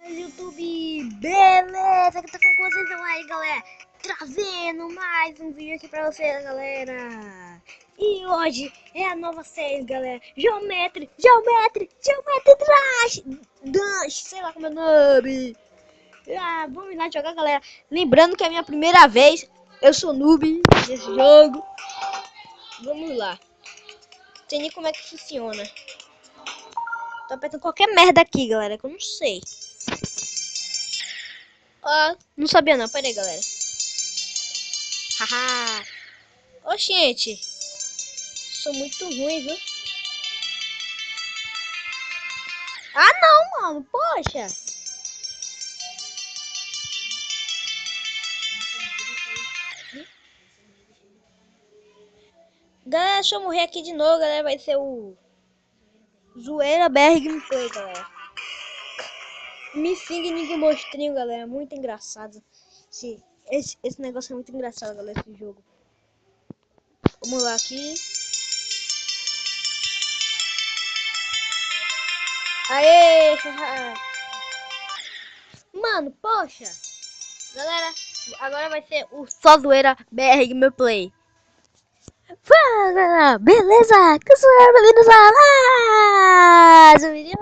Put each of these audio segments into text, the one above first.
YouTube, beleza? Que tá falando com vocês aí, galera, trazendo mais um vídeo aqui pra vocês, galera. E hoje é a nova série, galera, Geometry Dash, sei lá como é o nome. Vamos lá jogar, galera. Lembrando que é a minha primeira vez, eu sou noob desse jogo. Vamos lá. Não sei nem como é que funciona. Tô apertando qualquer merda aqui, galera, que eu não sei. Não sabia não, pera aí, galera. Haha. Oxente. Sou muito ruim, viu? Ah, não, mano. Poxa. Galera, deixa eu morrer aqui de novo, galera. Vai ser o Zoeira BR Gameplay, galera. Me siga ninguém mostrinho, galera. Muito engraçado. Esse negócio é muito engraçado, galera, esse jogo. Vamos lá aqui. Aê! Mano, poxa. Galera, agora vai ser o Só Zoeira BR Gameplay. Fala, galera, beleza? Que sou eu, bem-vindos a mais um vídeo.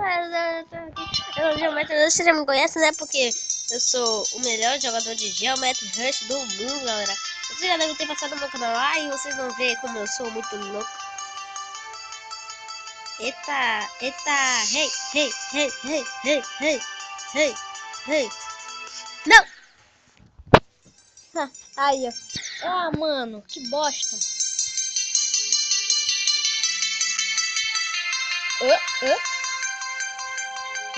Eu Geometry Rush, você já me conhece, né? Porque eu sou o melhor jogador de Geometry Rush do mundo, galera. Vocês já devem ter passado no meu canal lá e vocês vão ver como eu sou muito louco. Eita, hey, hey, hey, hey, hey, hey, hey, hey. Não! Aí, ó. Ah, mano, que bosta.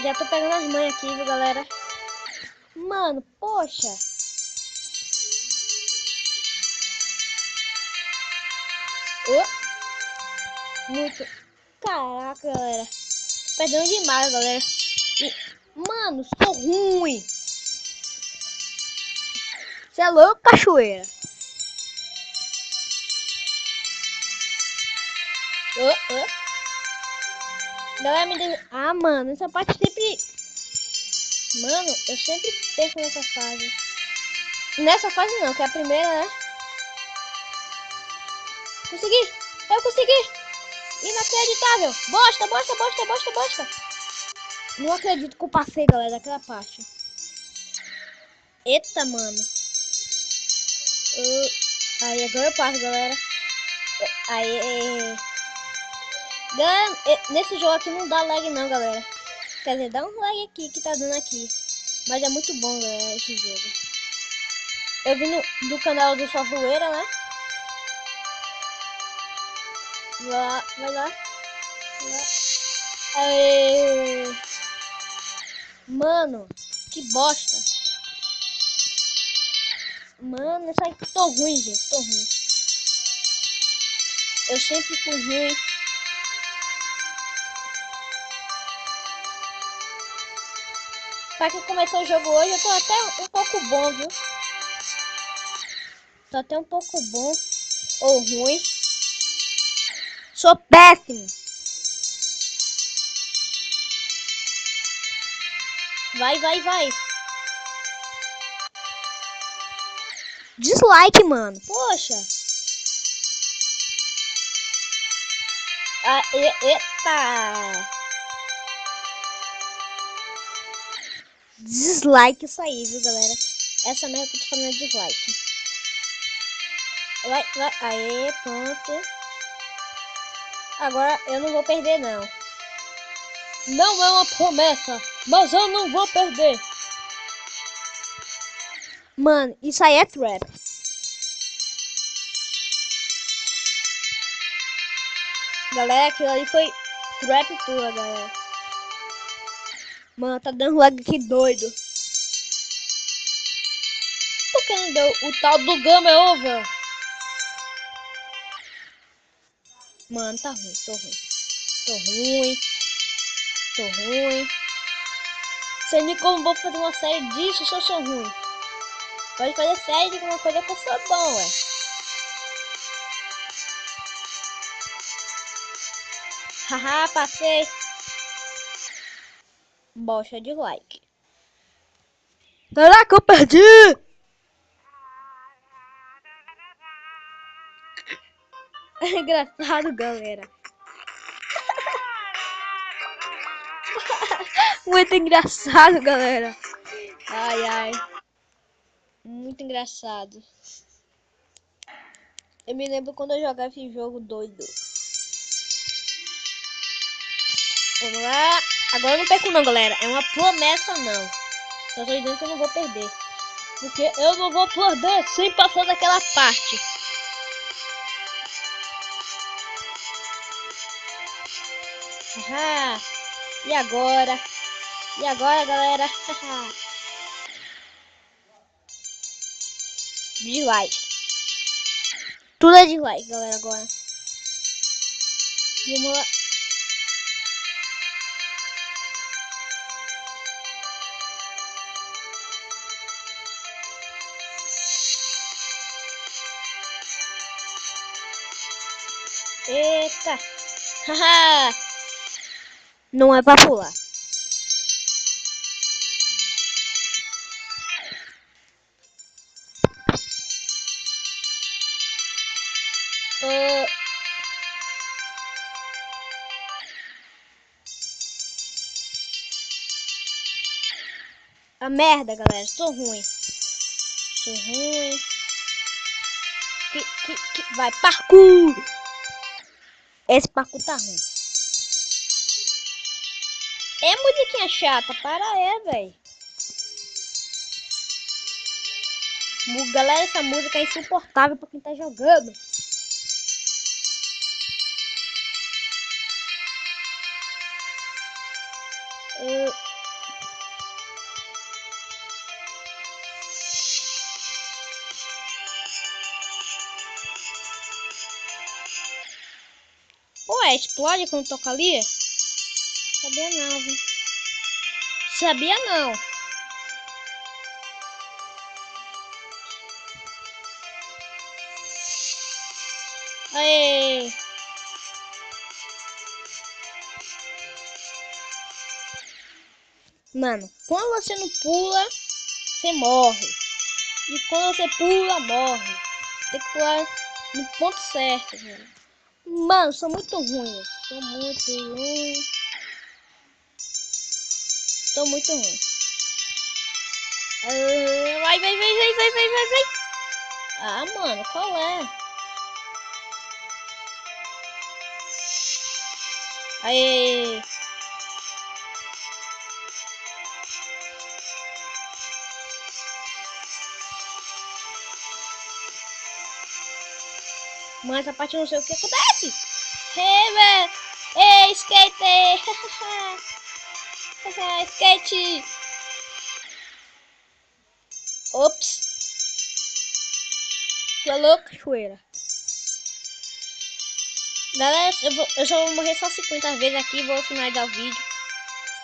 Já tô pegando as mães aqui, viu, galera? Mano, poxa. Muito. Caraca, galera. Perdendo demais, galera. Mano, sou ruim. Você é louco, cachoeira? Galera, me diz... Ah, mano, essa parte sempre... Mano, eu sempre perco nessa fase. Nessa fase não, que é a primeira, né? Consegui! Eu consegui! Inacreditável! Bosta, bosta, bosta, bosta, bosta! Não acredito que eu passei, galera, daquela parte. Eita, mano. Aí, agora eu passo, galera. Aí. Galera, nesse jogo aqui não dá lag não, galera. Quer dizer, dá um lag aqui que tá dando aqui. Mas é muito bom, galera, esse jogo. Eu vi do canal do Só Zoeira, né? Vai lá. Aê. Mano, que bosta. Mano, isso aí tô ruim, gente. Tô ruim. Eu sempre fui ruim. Pra quem começou o jogo hoje, eu tô até um pouco bom, viu? Tô até um pouco bom. Ou ruim. Sou péssimo. Vai. Dislike, mano. Poxa. Eita. Dislike isso aí, viu, galera? Essa mesmo que eu tô falando é dislike. Vai. Aê, pronto. Agora eu não vou perder, não. Não é uma promessa, mas eu não vou perder. Mano, isso aí é trap. Galera, aquilo ali foi trap pura, galera. Mano, tá dando lag aqui doido. Por que não deu o tal do Game Over? Mano, tá ruim, tô ruim. Sei nem como vou fazer uma série disso se eu sou ruim. Pode fazer série de alguma coisa que eu sou bom, ué. Haha, passei. Bosta de like. Caraca, eu perdi! É engraçado, galera. Muito engraçado, galera. Ai, ai. Muito engraçado. Eu me lembro quando eu jogava esse jogo doido. Vamos lá. Agora eu não perco não, galera. É uma promessa não. Eu tô dizendo que eu não vou perder. Porque eu não vou perder sem passar daquela parte. Haha. E agora? E agora, galera? Dislike. Tudo é dislike, galera, agora. Vamos lá. Eita. Haha. Não é pra pular. A merda, galera. Sou ruim. Sou ruim. Vai, parkour. Esse parkour tá ruim. É musiquinha chata. Para aí, velho. Galera, essa música é insuportável pra quem tá jogando. Ué, explode quando toca ali? Sabia não, viu? Sabia não. Aê. Mano, quando você não pula, você morre. E quando você pula, morre. Tem que pular no ponto certo, velho. Mano, sou muito ruim. Sou muito ruim. Tô muito ruim. Vai. Ah, mano, qual é? Aê. Mano, essa parte eu não sei o que acontece. Hey, velho. Ei, skate. Skate. Ops. Falou, cachoeira. Galera, eu só vou morrer só 50 vezes aqui e vou finalizar o vídeo.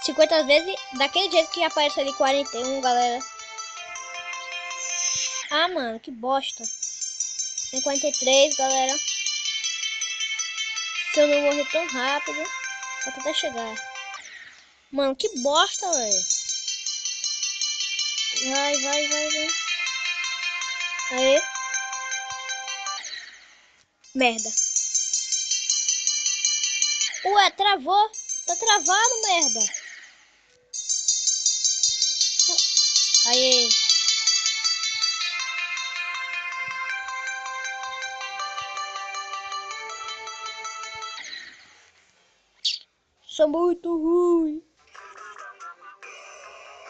50 vezes daquele jeito que aparece ali 41, galera. Ah, mano, que bosta. Tem 43, galera. Se eu não morrer tão rápido, vou tentar chegar. Mano, que bosta, velho. Vai. Aê. Merda. Ué, travou. Tá travado, merda. Aê. Sou muito ruim.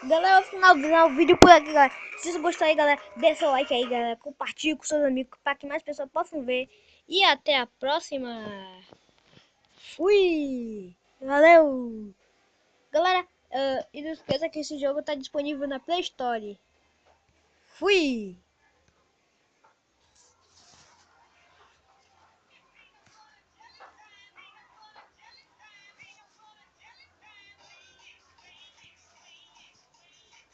Galera, vou finalizar o vídeo por aqui, galera. Se você gostou aí, galera, deixa o like aí, galera. Compartilhe com seus amigos para que mais pessoas possam ver. E até a próxima. Fui! Valeu! Galera, e não esqueça que esse jogo tá disponível na Play Store. Fui!